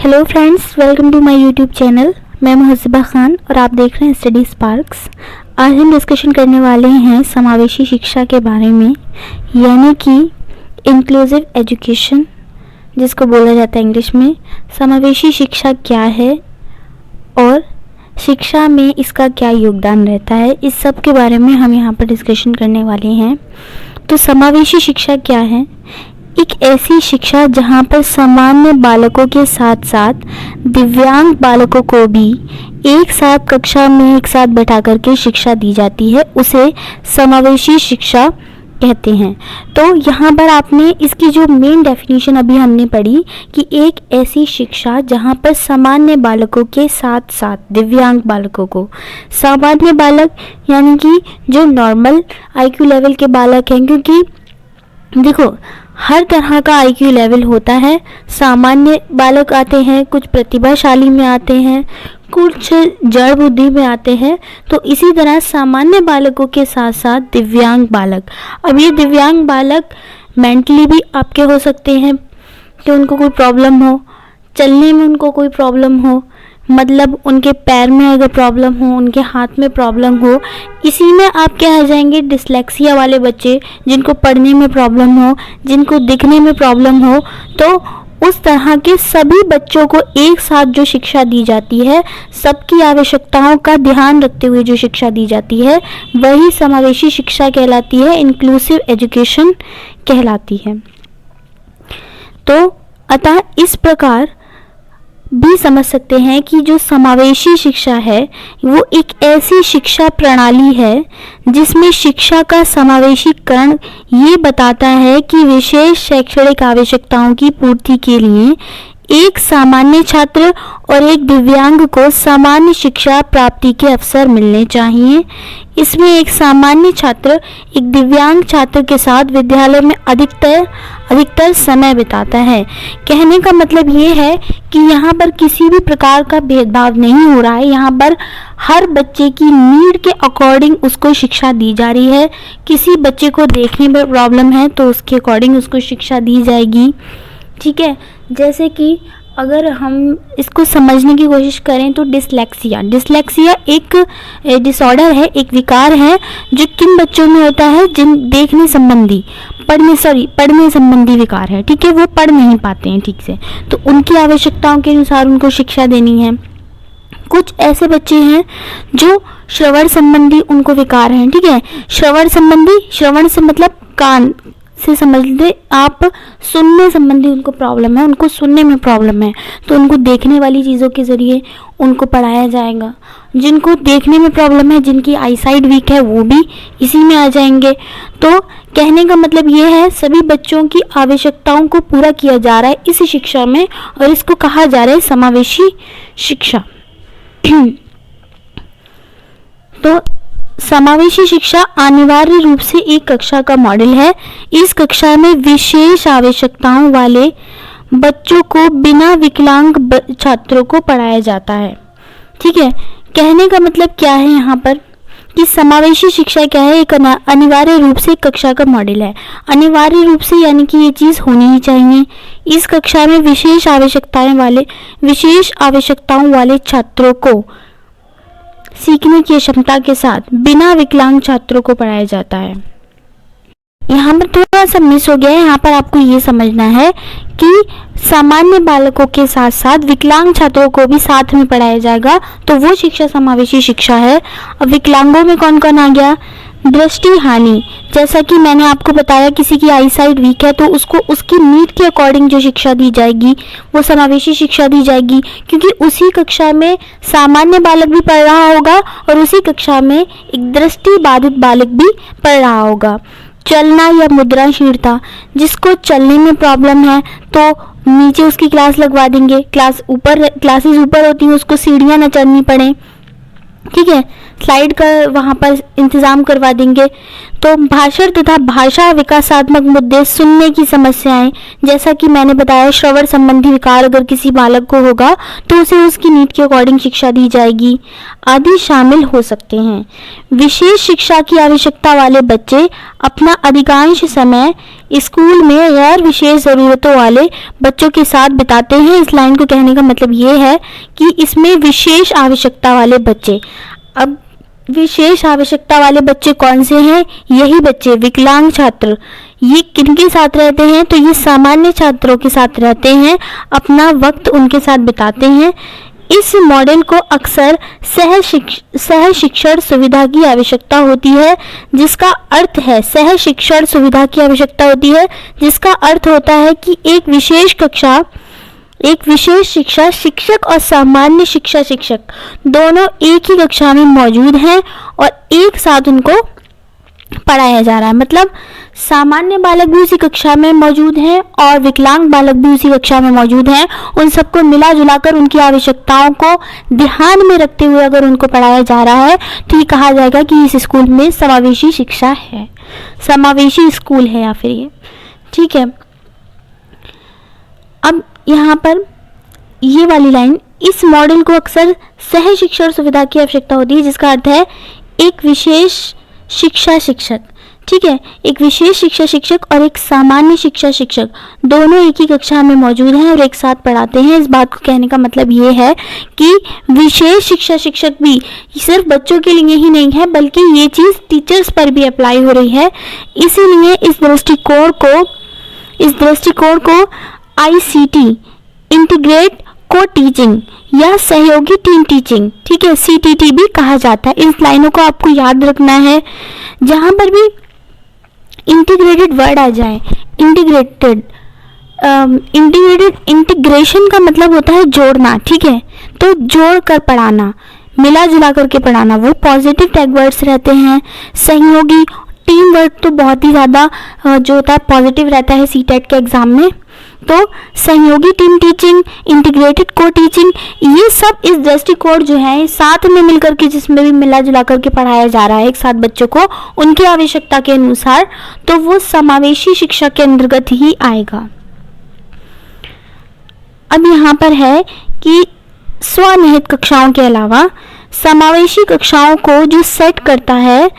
Hello friends, welcome to my YouTube channel. मैं मुहसिबा खान और आप देख रहे हैं स्टडी स्पार्क्स। आज हम डिस्कशन करने वाले हैं समावेशी शिक्षा के बारे में, यानी कि इंक्लूसिव एजुकेशन, जिसको बोला जाता है इंग्लिश में। समावेशी शिक्षा क्या है और शिक्षा में इसका क्या योगदान रहता है, इस सब के बारे में हम यहाँ पर डिस्कशन करने वाले हैं। तो समावेशी शिक्षा क्या है? एक ऐसी शिक्षा जहाँ पर सामान्य बालकों के साथ साथ दिव्यांग बालकों को भी एक साथ कक्षा में एक साथ बैठा करके शिक्षा दी जाती है, उसे समावेशी शिक्षा कहते हैं। तो यहाँ पर आपने इसकी जो मेन डेफिनेशन अभी हमने पढ़ी कि एक ऐसी शिक्षा जहाँ पर सामान्य बालकों के साथ साथ दिव्यांग बालकों को, सामान्य बालक यानी कि जो नॉर्मल आईक्यू लेवल के बालक हैं, क्योंकि देखो हर तरह का आईक्यू लेवल होता है। सामान्य बालक आते हैं, कुछ प्रतिभाशाली में आते हैं, कुछ जड़ बुद्धि में आते हैं। तो इसी तरह सामान्य बालकों के साथ साथ दिव्यांग बालक, अब ये दिव्यांग बालक मेंटली भी आपके हो सकते हैं कि उनको कोई प्रॉब्लम हो, चलने में उनको कोई प्रॉब्लम हो, मतलब उनके पैर में अगर प्रॉब्लम हो, उनके हाथ में प्रॉब्लम हो। इसी में आप क्या आ जाएंगे, डिसलेक्सिया वाले बच्चे, जिनको पढ़ने में प्रॉब्लम हो, जिनको दिखने में प्रॉब्लम हो। तो उस तरह के सभी बच्चों को एक साथ जो शिक्षा दी जाती है, सबकी आवश्यकताओं का ध्यान रखते हुए जो शिक्षा दी जाती है, वही समावेशी शिक्षा कहलाती है, इंक्लूसिव एजुकेशन कहलाती है। तो अतः इस प्रकार भी समझ सकते हैं कि जो समावेशी शिक्षा है वो एक ऐसी शिक्षा प्रणाली है जिसमें शिक्षा का समावेशीकरण ये बताता है कि विशेष शैक्षणिक आवश्यकताओं की पूर्ति के लिए एक सामान्य छात्र और एक दिव्यांग को सामान्य शिक्षा प्राप्ति के अवसर मिलने चाहिए। इसमें एक सामान्य छात्र एक दिव्यांग छात्र के साथ विद्यालय में अधिकतर समय बिताता है। कहने का मतलब ये है कि यहाँ पर किसी भी प्रकार का भेदभाव नहीं हो रहा है। यहाँ पर हर बच्चे की नीड के अकॉर्डिंग उसको शिक्षा दी जा रही है। किसी बच्चे को देखने में प्रॉब्लम है तो उसके अकॉर्डिंग उसको शिक्षा दी जाएगी, ठीक है। जैसे कि अगर हम इसको समझने की कोशिश करें तो डिसलेक्सिया एक डिसऑर्डर है, एक विकार है जो किन बच्चों में होता है, जिन पढ़ने संबंधी विकार है, ठीक है। वो पढ़ नहीं पाते हैं ठीक से, तो उनकी आवश्यकताओं के अनुसार उनको शिक्षा देनी है। कुछ ऐसे बच्चे हैं जो श्रवण संबंधी उनको विकार हैं, ठीक है। श्रवण से मतलब कान से समझ ले आप, सुनने संबंधी उनको प्रॉब्लम है, उनको सुनने में प्रॉब्लम है, तो उनको देखने वाली चीज़ों के ज़रिए उनको पढ़ाया जाएगा। जिनको देखने में प्रॉब्लम है, जिनकी आईसाइट वीक है, वो भी इसी में आ जाएंगे। तो कहने का मतलब ये है सभी बच्चों की आवश्यकताओं को पूरा किया जा रहा है इस शिक्षा में, और इसको कहा जा रहा है समावेशी शिक्षा। तो समावेशी शिक्षा अनिवार्य रूप से एक कक्षा का मॉडल है। इस कक्षा में विशेष आवश्यकताओं वाले बच्चों को बिना विकलांग छात्रों को पढ़ाया जाता है, ठीक है। कहने का मतलब क्या है यहाँ पर कि समावेशी शिक्षा क्या है, एक अनिवार्य रूप से एक कक्षा का मॉडल है। अनिवार्य रूप से यानी कि ये चीज़ होनी ही चाहिए। इस कक्षा में विशेष आवश्यकताओं वाले छात्रों को सीखने की क्षमता के साथ बिना विकलांग छात्रों को पढ़ाया जाता है। यहाँ पर थोड़ा सा मिस हो गया है। यहाँ पर आपको ये समझना है कि सामान्य बालकों के साथ साथ विकलांग छात्रों को भी साथ में पढ़ाया जाएगा, तो वो शिक्षा समावेशी शिक्षा है। अब विकलांगों में कौन कौन आ गया? दृष्टि हानि, जैसा कि मैंने आपको बताया किसी की आईसाइट वीक है तो उसको उसकी नीड के अकॉर्डिंग जो शिक्षा दी जाएगी वो समावेशी शिक्षा दी जाएगी, क्योंकि उसी कक्षा में सामान्य बालक भी पढ़ रहा होगा और उसी कक्षा में एक दृष्टि बाधित बालक भी पढ़ रहा होगा। चलना या मुद्राशीलता, जिसको चलने में प्रॉब्लम है तो नीचे उसकी क्लास लगवा देंगे, क्लासेस ऊपर होती हैं, उसको सीढ़ियाँ न चढ़नी पड़े, ठीक है। स्लाइड का वहाँ पर इंतज़ाम करवा देंगे। तो भाषण तथा भाषा विकासात्मक मुद्दे, सुनने की समस्याएं, जैसा कि मैंने बताया श्रवण संबंधी विकार अगर किसी बालक को होगा तो उसे उसकी नीड के अकॉर्डिंग शिक्षा दी जाएगी, आदि शामिल हो सकते हैं। विशेष शिक्षा की आवश्यकता वाले बच्चे अपना अधिकांश समय स्कूल में गैर विशेष ज़रूरतों वाले बच्चों के साथ बिताते हैं। इस लाइन को कहने का मतलब ये है कि इसमें विशेष आवश्यकता वाले बच्चे, अब विशेष आवश्यकता वाले बच्चे कौन से हैं? यही बच्चे विकलांग छात्र। ये किनके साथ रहते हैं? तो ये सामान्य छात्रों के साथ रहते हैं, अपना वक्त उनके साथ बिताते हैं। इस मॉडल को अक्सर सह शिक्षण सुविधा की आवश्यकता होती है, जिसका अर्थ है सह शिक्षण सुविधा की आवश्यकता होती है, जिसका अर्थ होता है कि एक विशेष शिक्षा शिक्षक और सामान्य शिक्षा शिक्षक दोनों एक ही कक्षा में मौजूद हैं और एक साथ उनको पढ़ाया जा रहा है। मतलब सामान्य बालक भी उसी कक्षा में मौजूद हैं और विकलांग बालक भी उसी कक्षा में मौजूद हैं। उन सबको मिला जुलाकर उनकी आवश्यकताओं को ध्यान में रखते हुए अगर उनको पढ़ाया जा रहा है तो ये कहा जाएगा कि इस स्कूल में समावेशी शिक्षा है, समावेशी स्कूल है या फिर ये, ठीक है। अब यहाँ पर ये वाली लाइन, इस मॉडल को अक्सर सह शिक्षण सुविधा की आवश्यकता होती है, जिसका अर्थ है एक विशेष शिक्षा शिक्षक, ठीक है, एक विशेष शिक्षा शिक्षक और एक सामान्य शिक्षा शिक्षक दोनों एक ही कक्षा में मौजूद हैं और एक साथ पढ़ाते हैं। इस बात को कहने का मतलब ये है कि विशेष शिक्षा शिक्षक भी सिर्फ बच्चों के लिए ही नहीं है, बल्कि ये चीज़ टीचर्स पर भी अप्लाई हो रही है। इसीलिए इस दृष्टिकोण को ICT, इंटीग्रेट को टीचिंग या सहयोगी टीम टीचिंग, ठीक है, CTT भी कहा जाता है। इस लाइनों को आपको याद रखना है। जहाँ पर भी इंटीग्रेटेड वर्ड आ जाए, इंटीग्रेशन का मतलब होता है जोड़ना, ठीक है, तो जोड़ कर पढ़ाना, मिला जुला करके पढ़ाना, वो पॉजिटिव टैग वर्ड्स रहते हैं। सहयोगी, टीम वर्ड तो बहुत ही ज़्यादा जो होता है पॉजिटिव रहता है CTET के एग्ज़ाम में। तो सहयोगी टीम टीचिंग, इंटीग्रेटेड को टीचिंग, ये सब इस दृष्टिकोण जो है साथ में मिलकर के, जिसमें भी मिला जुला करके पढ़ाया जा रहा है एक साथ बच्चों को उनकी आवश्यकता के अनुसार, तो वो समावेशी शिक्षा के अंतर्गत ही आएगा। अब यहाँ पर है कि स्वनिहित कक्षाओं के अलावा समावेशी कक्षाओं को जो सेट करता है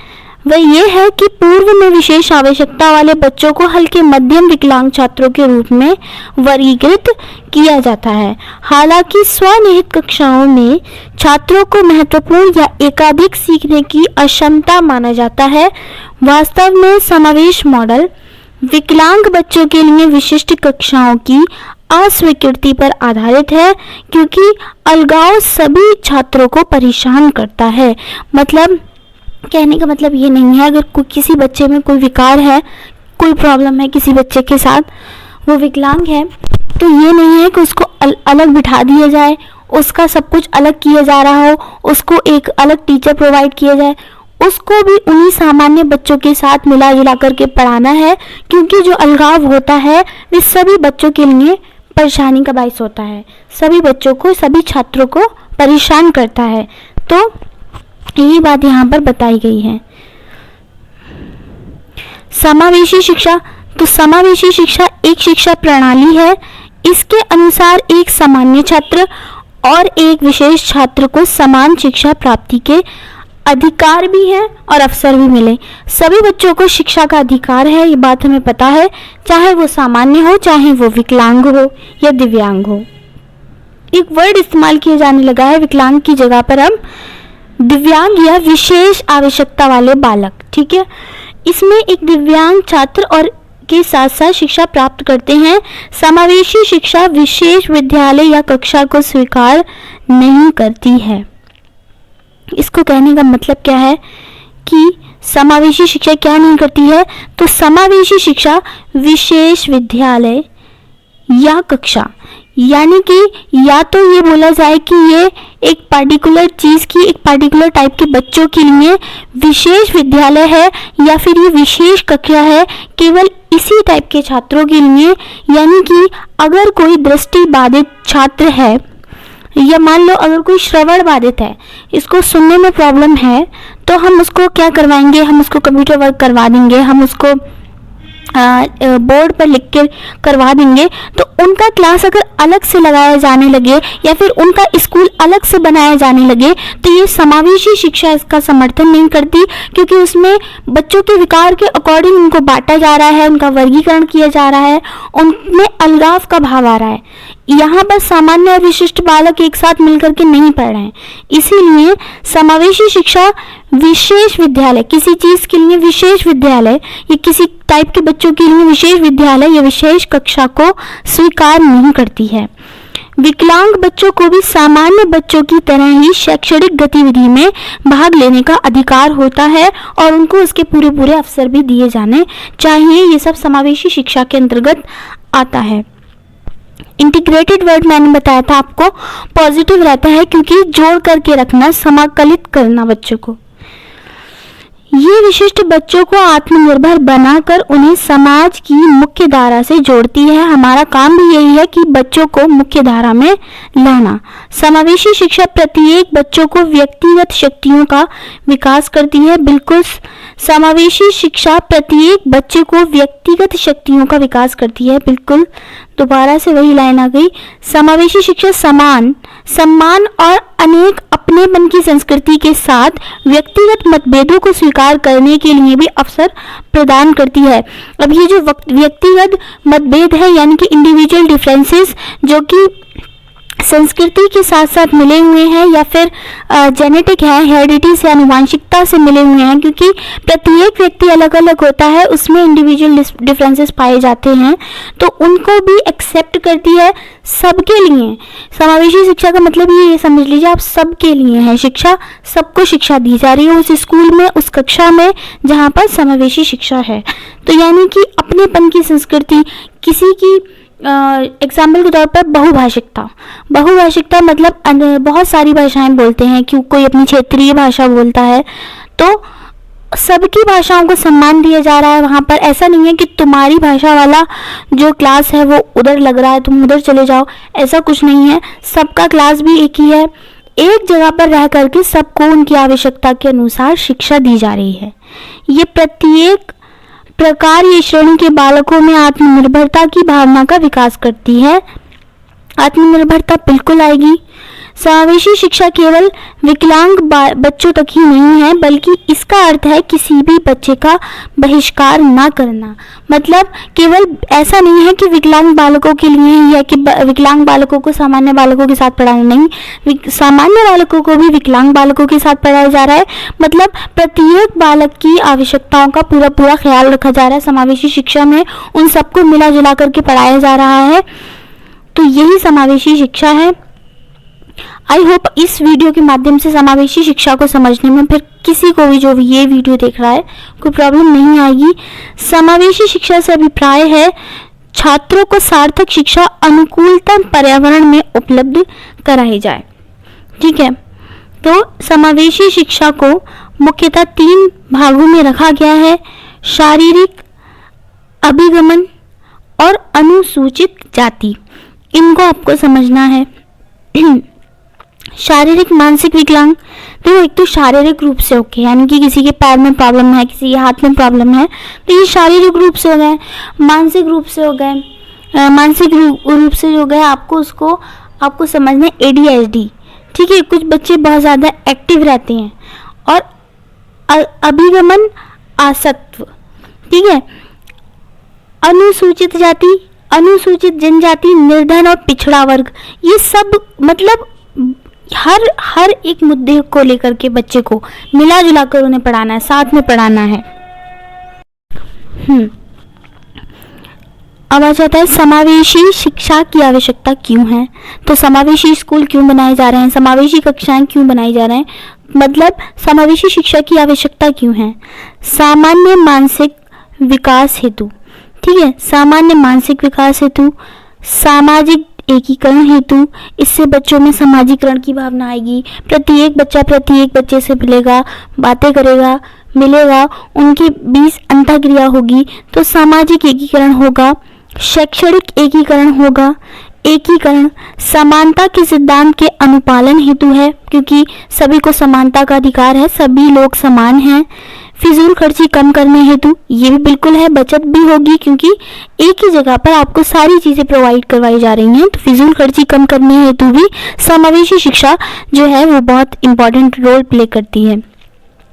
वह ये है कि पूर्व में विशेष आवश्यकता वाले बच्चों को हल्के मध्यम विकलांग छात्रों के रूप में वर्गीकृत किया जाता है। हालांकि स्वनिहित कक्षाओं में छात्रों को महत्वपूर्ण या एकाधिक सीखने की अक्षमता माना जाता है। वास्तव में समावेश मॉडल विकलांग बच्चों के लिए विशिष्ट कक्षाओं की अस्वीकृति पर आधारित है, क्योंकि अलगाव सभी छात्रों को परेशान करता है। मतलब कहने का मतलब ये नहीं है अगर किसी बच्चे में कोई विकार है, कोई प्रॉब्लम है किसी बच्चे के साथ, वो विकलांग है, तो ये नहीं है कि उसको अलग बिठा दिया जाए, उसका सब कुछ अलग किया जा रहा हो, उसको एक अलग टीचर प्रोवाइड किया जाए। उसको भी उन्हीं सामान्य बच्चों के साथ मिला जुला करके पढ़ाना है, क्योंकि जो अलगाव होता है वे सभी बच्चों के लिए परेशानी का बायस होता है, सभी बच्चों को, सभी छात्रों को परेशान करता है। तो यही बात यहाँ पर बताई गई है। समावेशी शिक्षा, तो समावेशी शिक्षा एक शिक्षा प्रणाली है। इसके अनुसार एक सामान्य छात्र और एक विशेष छात्र को समान शिक्षा प्राप्ति के अधिकार भी है और अवसर भी मिले। सभी बच्चों को शिक्षा का अधिकार है, ये बात हमें पता है, चाहे वो सामान्य हो, चाहे वो विकलांग हो या दिव्यांग हो। एक वर्ड इस्तेमाल किया जाने लगा है विकलांग की जगह पर अब दिव्यांग या विशेष आवश्यकता वाले बालक, ठीक है। इसमें एक दिव्यांग छात्र और के साथ साथ शिक्षा प्राप्त करते हैं। समावेशी शिक्षा विशेष विद्यालय या कक्षा को स्वीकार नहीं करती है। इसको कहने का मतलब क्या है कि समावेशी शिक्षा क्या नहीं करती है? तो समावेशी शिक्षा विशेष विद्यालय या कक्षा, यानी कि या तो ये बोला जाए कि ये एक पर्टिकुलर चीज़ की, एक पर्टिकुलर टाइप के बच्चों के लिए विशेष विद्यालय है, या फिर ये विशेष कक्षा है केवल इसी टाइप के छात्रों के लिए। यानी कि अगर कोई दृष्टि बाधित छात्र है या मान लो अगर कोई श्रवण बाधित है, इसको सुनने में प्रॉब्लम है, तो हम उसको क्या करवाएंगे, हम उसको कंप्यूटर वर्क करवा देंगे, हम उसको बोर्ड पर लिख के करवा देंगे। तो उनका क्लास अगर अलग से लगाया जाने लगे या फिर उनका स्कूल अलग से बनाया जाने लगे, तो ये समावेशी शिक्षा इसका समर्थन नहीं करती, क्योंकि उसमें बच्चों के विकार के अकॉर्डिंग उनको बांटा जा रहा है, उनका वर्गीकरण किया जा रहा है, उनमें अलगाव का भाव आ रहा है। यहाँ पर सामान्य और विशिष्ट बालक एक साथ मिलकर के नहीं पढ़ रहे हैं। इसीलिए समावेशी शिक्षा विशेष विद्यालय, किसी चीज के लिए विशेष विद्यालय या किसी टाइप के बच्चों के लिए विशेष विद्यालय या विशेष कक्षा को स्वीकार नहीं करती है। विकलांग बच्चों को भी सामान्य बच्चों की तरह ही शैक्षणिक गतिविधि में भाग लेने का अधिकार होता है और उनको उसके पूरे पूरे अवसर भी दिए जाने चाहिए। ये सब समावेशी शिक्षा के अंतर्गत आता है। इंटीग्रेटेड वर्ड मैंने बताया था आपको पॉजिटिव रहता है, क्योंकि जोड़ करके रखना, समाकलित करना बच्चों को। ये विशिष्ट बच्चों को आत्मनिर्भर बनाकर उन्हें समाज की मुख्य धारा से जोड़ती है। हमारा काम भी यही है कि बच्चों को मुख्य धारा में लाना। समावेशी शिक्षा प्रत्येक बच्चों को व्यक्तिगत शक्तियों का विकास करती है। बिल्कुल, समावेशी शिक्षा प्रत्येक बच्चे को व्यक्तिगत शक्तियों का विकास करती है। बिल्कुल, दोबारा से वही लाइन आ गई। समावेशी शिक्षा सम्मान और अनेक अपनेपन की संस्कृति के साथ व्यक्तिगत मतभेदों को स्वीकार करने के लिए भी अवसर प्रदान करती है। अब ये जो व्यक्तिगत मतभेद है, यानी कि इंडिविजुअल डिफरेंसेस, जो कि संस्कृति के साथ साथ मिले हुए हैं या फिर जेनेटिक है, हेरिडिटी से, आनुवांशिकता से मिले हुए हैं, क्योंकि प्रत्येक व्यक्ति अलग अलग होता है, उसमें इंडिविजुअल डिफरेंसेस पाए जाते हैं, तो उनको भी एक्सेप्ट करती है सबके लिए। समावेशी शिक्षा का मतलब ये समझ लीजिए आप, सबके लिए है शिक्षा, सबको शिक्षा दी जा रही है उस स्कूल में, उस कक्षा में जहाँ पर समावेशी शिक्षा है। तो यानी कि अपनेपन की संस्कृति, किसी की एग्जाम्पल के तौर पर बहुभाषिकता मतलब बहुत सारी भाषाएं बोलते हैं, क्यों कोई अपनी क्षेत्रीय भाषा बोलता है, तो सबकी भाषाओं को सम्मान दिया जा रहा है वहाँ पर। ऐसा नहीं है कि तुम्हारी भाषा वाला जो क्लास है वो उधर लग रहा है, तुम उधर चले जाओ, ऐसा कुछ नहीं है। सबका क्लास भी एक ही है, एक जगह पर रह करके सबको उनकी आवश्यकता के अनुसार शिक्षा दी जा रही है। ये प्रत्येक प्रकार ये श्रेणी के बालकों में आत्मनिर्भरता की भावना का विकास करती है। आत्मनिर्भरता बिल्कुल आएगी। समावेशी शिक्षा केवल विकलांग बच्चों तक ही नहीं है, बल्कि इसका अर्थ है किसी भी बच्चे का बहिष्कार ना करना। मतलब केवल ऐसा नहीं है कि विकलांग बालकों के लिए ही है कि विकलांग बालकों को सामान्य बालकों के साथ पढ़ाना, नहीं, सामान्य बालकों को भी विकलांग बालकों के साथ पढ़ाया जा रहा है। मतलब प्रत्येक बालक की आवश्यकताओं का पूरा पूरा ख्याल रखा जा रहा है समावेशी शिक्षा में, उन सबको मिला जुला करके पढ़ाया जा रहा है। तो यही समावेशी शिक्षा है। आई होप इस वीडियो के माध्यम से समावेशी शिक्षा को समझने में फिर किसी को भी जो भी ये वीडियो देख रहा है कोई प्रॉब्लम नहीं आएगी। समावेशी शिक्षा से अभिप्राय है छात्रों को सार्थक शिक्षा अनुकूलतम पर्यावरण में उपलब्ध कराई जाए। ठीक है, तो समावेशी शिक्षा को मुख्यतः 3 भागों में रखा गया है: शारीरिक, अभिगमन और अनुसूचित जाति। इनको आपको समझना है। शारीरिक मानसिक विकलांग, तो एक तो शारीरिक रूप से ओके, यानी कि किसी के पैर में प्रॉब्लम है, किसी के हाथ में प्रॉब्लम है, तो ये शारीरिक रूप से हो गए। मानसिक रूप से हो गए, मानसिक रूप से जो गए आपको समझना है ADHD। ठीक है, कुछ बच्चे बहुत ज़्यादा एक्टिव रहते हैं। और अभिगमन आसक्त्व। ठीक है, अनुसूचित जाति, अनुसूचित जनजाति, निर्धन और पिछड़ा वर्ग, ये सब मतलब हर एक मुद्दे को लेकर के बच्चे को मिला जुला कर उन्हें पढ़ाना है, साथ में पढ़ाना है। अब आ जाता है समावेशी शिक्षा की आवश्यकता क्यों है। तो समावेशी स्कूल क्यों बनाए जा रहे हैं, समावेशी कक्षाएं क्यों बनाई जा रहे हैं, मतलब समावेशी शिक्षा की आवश्यकता क्यों है। सामान्य मानसिक विकास हेतु, ठीक है, सामान्य मानसिक विकास हेतु, सामाजिक एकीकरण हेतु, इससे बच्चों में समाजीकरण की भावना आएगी। प्रत्येक बच्चा प्रत्येक बच्चे से मिलेगा, बातें करेगा, मिलेगा, उनके बीच अंतःक्रिया होगी, तो सामाजिक एकीकरण होगा। शैक्षणिक एकीकरण होगा। एकीकरण समानता के सिद्धांत के अनुपालन हेतु है, क्योंकि सभी को समानता का अधिकार है, सभी लोग समान हैं। फिजूल खर्ची कम करने हेतु, ये भी बिल्कुल है, बचत भी होगी क्योंकि एक ही जगह पर आपको सारी चीज़ें प्रोवाइड करवाई जा रही हैं। तो फिजूल खर्ची कम करने हेतु भी समावेशी शिक्षा जो है वो बहुत इंपॉर्टेंट रोल प्ले करती है।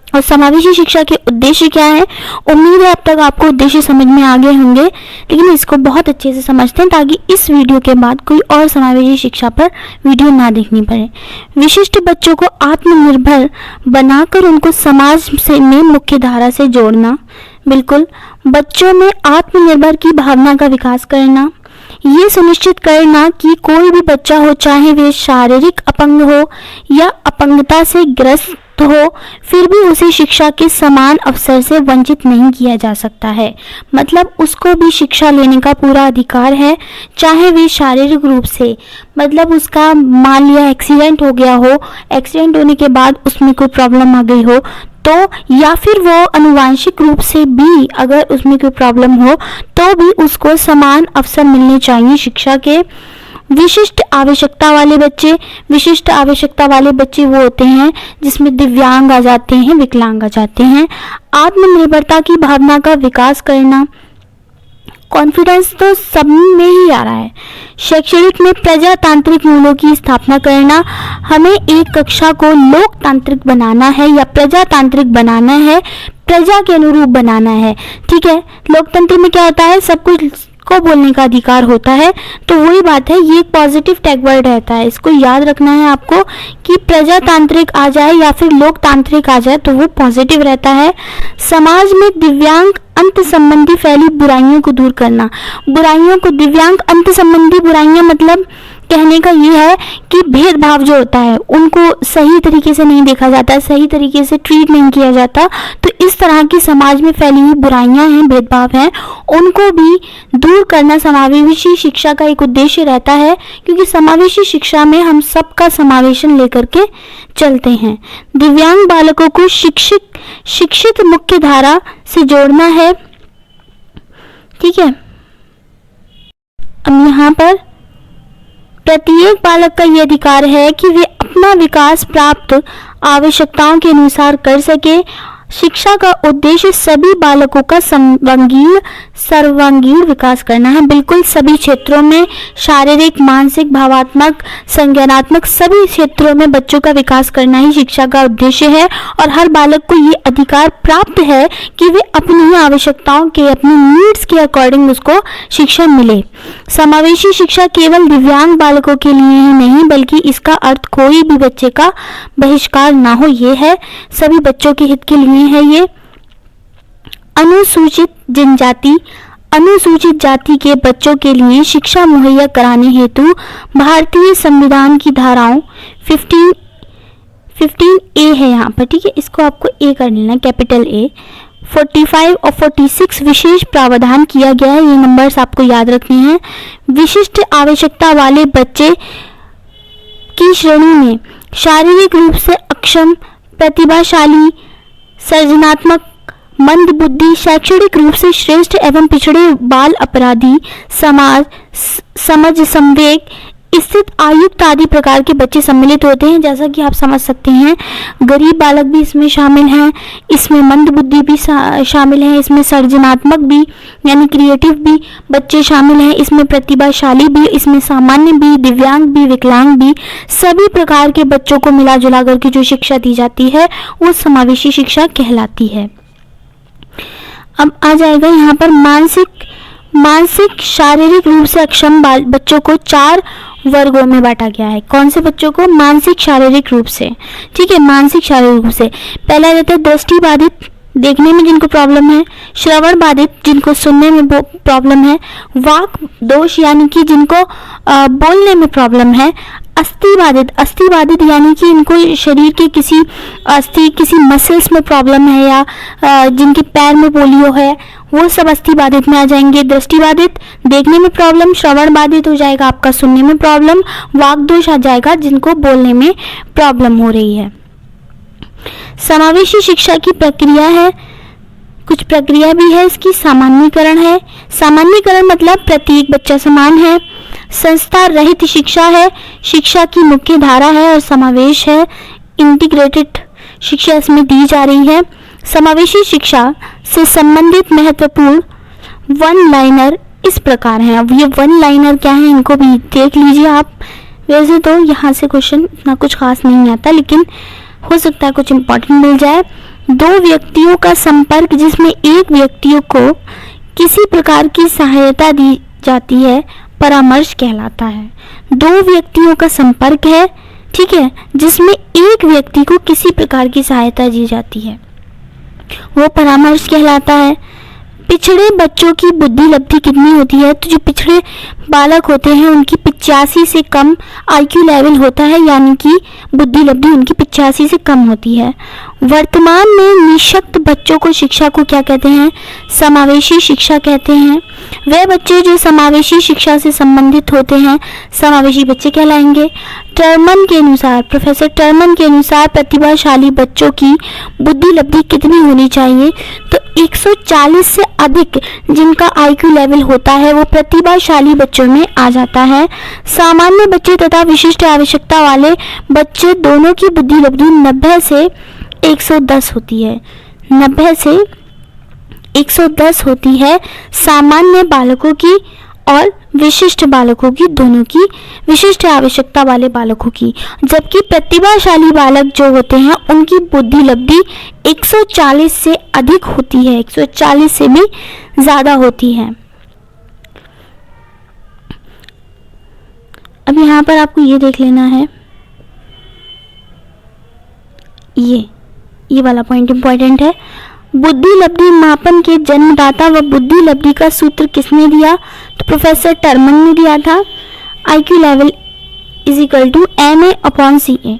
और समावेशी शिक्षा के उद्देश्य क्या है? उम्मीद है अब तक आपको उद्देश्य समझ में आ गए होंगे, लेकिन इसको बहुत अच्छे से समझते हैं ताकि इस वीडियो के बाद कोई और समावेशी शिक्षा पर वीडियो ना देखनी पड़े। विशिष्ट बच्चों को आत्मनिर्भर बनाकर उनको समाज से में मुख्य धारा से जोड़ना, बिल्कुल बच्चों में आत्मनिर्भर की भावना का विकास करना, ये सुनिश्चित करना कि कोई भी बच्चा हो, चाहे वे शारीरिक अपंग हो या अपंगता से ग्रस्त हो, फिर भी उसे शिक्षा के समान अवसर से वंचित नहीं किया जा सकता है। मतलब उसको भी शिक्षा लेने का पूरा अधिकार है, चाहे वे शारीरिक रूप से, मतलब उसका मान लिया एक्सीडेंट हो गया हो, एक्सीडेंट होने के बाद उसमें कोई प्रॉब्लम आ गई हो तो, या फिर वो अनुवांशिक रूप से भी अगर उसमें कोई प्रॉब्लम हो तो भी उसको समान अवसर मिलने चाहिए शिक्षा के। विशिष्ट आवश्यकता वाले बच्चे, विशिष्ट आवश्यकता वाले बच्चे वो होते हैं जिसमें दिव्यांग आ जाते हैं, विकलांग आ जाते हैं। आत्मनिर्भरता की भावना का विकास करना, कॉन्फिडेंस तो सब में ही आ रहा है। शैक्षणिक में प्रजातांत्रिक मूल्यों की स्थापना करना, हमें एक कक्षा को लोकतांत्रिक बनाना है या प्रजातांत्रिक बनाना है, प्रजा के अनुरूप बनाना है। ठीक है, लोकतंत्र में क्या होता है, सब कुछ को बोलने का अधिकार होता है, तो वही बात है, ये एक पॉजिटिव टैग वर्ड रहता है, इसको याद रखना है आपको कि प्रजातांत्रिक आ जाए या फिर लोकतांत्रिक आ जाए तो वो पॉजिटिव रहता है। समाज में दिव्यांग अंत संबंधी फैली बुराइयों को दूर करना, बुराइयों को, दिव्यांग अंत संबंधी बुराइयां मतलब कहने का ये है कि भेदभाव जो होता है उनको सही तरीके से नहीं देखा जाता, सही तरीके से ट्रीट नहीं किया जाता, तो इस तरह की समाज में फैली हुई बुराइयां हैं, भेदभाव हैं, उनको भी दूर करना समावेशी शिक्षा का एक उद्देश्य रहता है, क्योंकि समावेशी शिक्षा में हम सबका समावेशन लेकर के चलते हैं। दिव्यांग बालकों को शिक्षित मुख्य धारा से जोड़ना है। ठीक है, अब यहाँ पर प्रत्येक बालक का यह अधिकार है कि वे अपना विकास प्राप्त आवश्यकताओं के अनुसार कर सके। शिक्षा का उद्देश्य सभी बालकों का सर्वांगीण विकास करना है, बिल्कुल सभी क्षेत्रों में, शारीरिक, मानसिक, भावात्मक, संज्ञानात्मक सभी क्षेत्रों में बच्चों का विकास करना ही शिक्षा का उद्देश्य है। और हर बालक को ये अधिकार प्राप्त है कि वे अपनी आवश्यकताओं के, अपनी नीड्स के अकॉर्डिंग उसको शिक्षा मिले। समावेशी शिक्षा केवल दिव्यांग बालकों के लिए ही नहीं, बल्कि इसका अर्थ कोई भी बच्चे का बहिष्कार ना हो, ये है, सभी बच्चों के हित के लिए है ये। अनुसूचित जनजाति, अनुसूचित जाति के बच्चों के लिए शिक्षा मुहैया कराने हेतु भारतीय संविधान की धाराओं 15A है यहाँ पर, ठीक है, इसको आपको ए कर लेना, कैपिटल ए। 45 और 46 विशेष प्रावधान किया गया है, ये नंबर्स आपको याद रखने हैं। विशिष्ट आवश्यकता वाले बच्चे की श्रेणी में शारीरिक रूप से अक्षम, प्रतिभाशाली, सृजनात्मक, मंद बुद्धि, शैक्षणिक रूप से श्रेष्ठ एवं पिछड़े बाल अपराधी, समझ, संवेग, स्थित, आयुक्त आदि प्रकार के बच्चे सम्मिलित होते हैं। जैसा कि आप समझ सकते हैं, गरीब बालक भी इसमें शामिल हैं, इसमें मंद बुद्धि भी शामिल है, इसमें सृजनात्मक भी यानी क्रिएटिव भी बच्चे शामिल हैं, इसमें प्रतिभाशाली भी, इसमें सामान्य भी, दिव्यांग भी, विकलांग भी, सभी प्रकार के बच्चों को मिला जुला करके जो शिक्षा दी जाती है वो समावेशी शिक्षा कहलाती है। अब आ जाएगा यहाँ पर मानसिक शारीरिक रूप से अक्षम बच्चों को 4 वर्गों में बांटा गया है। कौन से बच्चों को? मानसिक शारीरिक रूप से, ठीक है, मानसिक शारीरिक रूप से। पहला रहता है दृष्टि बाधित, देखने में जिनको प्रॉब्लम है, श्रवण बाधित, जिनको सुनने में प्रॉब्लम है, वाक दोष यानी कि जिनको बोलने में प्रॉब्लम है, अस्थि बाधित यानी कि इनको शरीर के किसी अस्थि, किसी मसल्स में प्रॉब्लम है, या जिनके पैर में पोलियो है, वो सब अस्थि बाधित में आ जाएंगे। दृष्टि बाधित, देखने में प्रॉब्लम, श्रवण बाधित हो जाएगा आपका, सुनने में प्रॉब्लम, वाक दोष आ जाएगा, जिनको बोलने में प्रॉब्लम हो रही है। समावेशी शिक्षा की प्रक्रिया है, कुछ प्रक्रिया भी है इसकी। सामान्यीकरण है, सामान्यीकरण मतलब प्रत्येक बच्चा समान है। संस्था रहित शिक्षा है, शिक्षा की मुख्य धारा है और समावेश है, इंटीग्रेटेड शिक्षा इसमें दी जा रही है। समावेशी शिक्षा से संबंधित महत्वपूर्ण वन लाइनर इस प्रकार हैं। अब ये वन लाइनर क्या है इनको भी देख लीजिए आप। वैसे तो यहाँ से क्वेश्चन इतना कुछ खास नहीं आता, लेकिन हो सकता है कुछ इंपॉर्टेंट मिल जाए। दो व्यक्तियों का संपर्क जिसमें एक व्यक्ति को किसी प्रकार की सहायता दी जाती है परामर्श कहलाता है। दो व्यक्तियों का संपर्क है, ठीक है, जिसमें एक व्यक्ति को किसी प्रकार की सहायता दी जाती है, वो परामर्श कहलाता है। पिछड़े बच्चों की बुद्धि लब्धि कितनी होती है? तो जो पिछड़े बालक होते हैं उनकी 85 से कम आईक्यू लेवल होता है, यानी कि बुद्धि लब्धि उनकी 85 से कम होती है। वर्तमान में निःशक्त बच्चों को शिक्षा को क्या कहते हैं? समावेशी शिक्षा कहते हैं। वे बच्चे जो समावेशी शिक्षा से संबंधित होते हैं समावेशी बच्चे कहलाएंगे। टर्मन के अनुसार, प्रोफेसर टर्मन के अनुसार प्रतिभाशाली बच्चों की बुद्धि लब्धि कितनी होनी चाहिए? तो 140 से अधिक जिनका आईक्यू लेवल होता है वो प्रतिभाशाली बच्चों में आ जाता है। सामान्य बच्चे तथा विशिष्ट आवश्यकता वाले बच्चे दोनों की बुद्धि लब्धि 90 से 110 होती है। 90 से 110 होती है सामान्य बालकों की और विशिष्ट बालकों की, दोनों की, विशिष्ट आवश्यकता वाले बालकों की। जबकि प्रतिभाशाली बालक जो होते हैं उनकी बुद्धि लब्धि 140 से अधिक होती है, 140 से भी ज़्यादा होती है। अब यहाँ पर आपको ये देख लेना है, ये वाला पॉइंट इंपॉर्टेंट है। बुद्धि लब्धि मापन के जन्मदाता व बुद्धि लब्धि का सूत्र किसने दिया? तो प्रोफेसर टर्मन ने दिया था। IQ level is equal to MA/CA,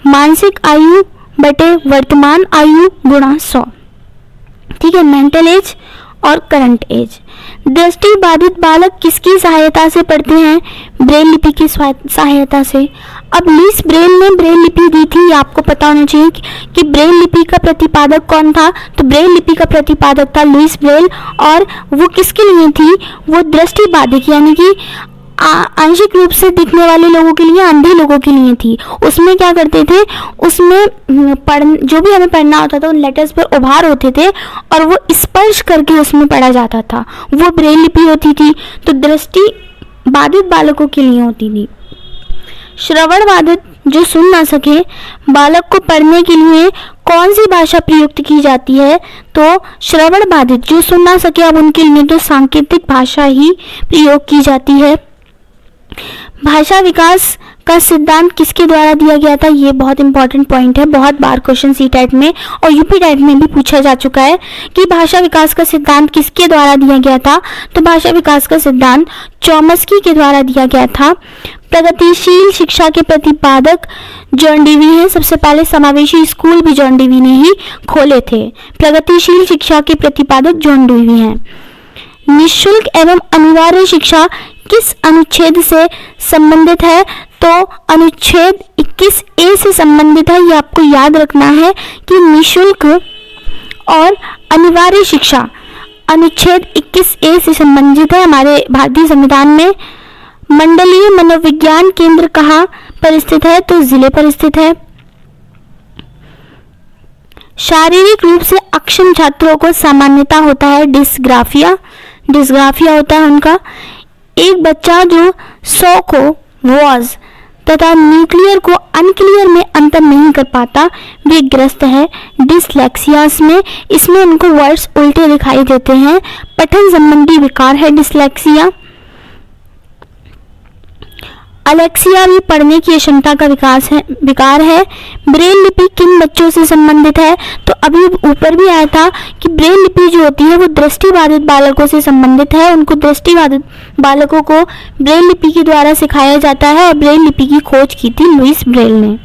मानसिक आयु बटे वर्तमान आयु गुणा 100, ठीक है, मेंटल एज और करंट एज। दृष्टि बाधित बालक किसकी सहायता से पढ़ते हैं? ब्रेल लिपि की सहायता से। अब लुईस ब्रेल ने ब्रेल लिपि दी थी, आपको पता होना चाहिए कि ब्रेल लिपि का प्रतिपादक कौन था? तो ब्रेल लिपि का प्रतिपादक था लुईस ब्रेल, और वो किसके लिए थी? वो दृष्टि बाधित यानी कि आंशिक रूप से दिखने वाले लोगों के लिए, अंधे लोगों के लिए थी। उसमें क्या करते थे, उसमें जो भी हमें पढ़ना होता था उन लेटर्स पर उभार होते थे और वो स्पर्श करके उसमें पढ़ा जाता था, वो ब्रेल लिपि होती थी। तो दृष्टि बाधित बालकों के लिए होती थी। श्रवण बाधित जो सुन ना सके बालक को पढ़ने के लिए कौन सी भाषा प्रयुक्त की जाती है? तो श्रवण बाधित जो सुन ना सके अब उनके लिए तो सांकेतिक भाषा ही प्रयोग की जाती है। भाषा विकास का सिद्धांत किसके द्वारा दिया गया था? ये बहुत इंपॉर्टेंट पॉइंट है, बहुत बार क्वेश्चन CTET में और UP-TET में भी पूछा जा चुका है कि भाषा विकास का सिद्धांत किसके द्वारा दिया गया था? तो भाषा विकास का सिद्धांत चॉम्स्की के द्वारा दिया गया था। प्रगतिशील शिक्षा के प्रतिपादक जॉन डीवी हैं। सबसे पहले समावेशी स्कूल भी जॉन डीवी ने ही खोले थे। प्रगतिशील शिक्षा के प्रतिपादक जॉन डीवी हैं। निःशुल्क एवं अनिवार्य शिक्षा किस अनुच्छेद से संबंधित है? तो अनुच्छेद 21A से संबंधित है। ये आपको याद रखना है कि निःशुल्क और अनिवार्य शिक्षा अनुच्छेद 21A से संबंधित है हमारे भारतीय संविधान में। मंडलीय मनोविज्ञान केंद्र कहाँ पर स्थित है? तो जिले पर स्थित है। शारीरिक रूप से अक्षम छात्रों को सामान्यता होता है डिस्ग्राफिया होता है उनका। एक बच्चा जो 100 को वॉज तथा न्यूक्लियर को अनक्लियर में अंतर नहीं कर पाता वे ग्रस्त है डिसलेक्सियास में। इसमें उनको वर्ड्स उल्टे दिखाई देते हैं। पठन संबंधी विकार है डिसलेक्सिया। अलेक्सिया भी पढ़ने की क्षमता का विकार है। ब्रेल लिपि किन बच्चों से संबंधित है? तो अभी ऊपर भी आया था कि ब्रेल लिपि जो होती है वो दृष्टिबाधित बालकों से संबंधित है। उनको दृष्टिबाधित बालकों को ब्रेल लिपि के द्वारा सिखाया जाता है और ब्रेल लिपि की खोज की थी लुईस ब्रेल ने।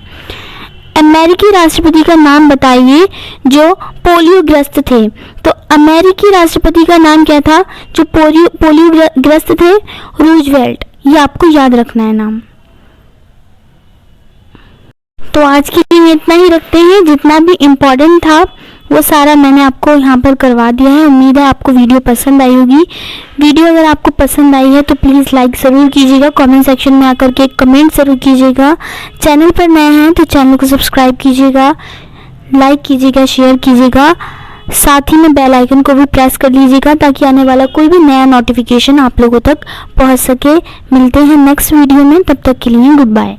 अमेरिकी राष्ट्रपति का नाम बताइए जो पोलियोग्रस्त थे। तो अमेरिकी राष्ट्रपति का नाम क्या था जो पोलियोग्रस्त थे? रूजवेल्ट। ये आपको याद रखना है नाम। तो आज के लिए इतना ही रखते हैं। जितना भी इम्पोर्टेंट था वो सारा मैंने आपको यहाँ पर करवा दिया है। उम्मीद है आपको वीडियो पसंद आई होगी। वीडियो अगर आपको पसंद आई है तो प्लीज़ लाइक ज़रूर कीजिएगा, कमेंट सेक्शन में आकर के कमेंट ज़रूर कीजिएगा। चैनल पर नए हैं तो चैनल को सब्सक्राइब कीजिएगा, लाइक कीजिएगा, शेयर कीजिएगा, साथ ही में बेल आइकन को भी प्रेस कर लीजिएगा ताकि आने वाला कोई भी नया नोटिफिकेशन आप लोगों तक पहुंच सके। मिलते हैं नेक्स्ट वीडियो में, तब तक के लिए गुड बाय।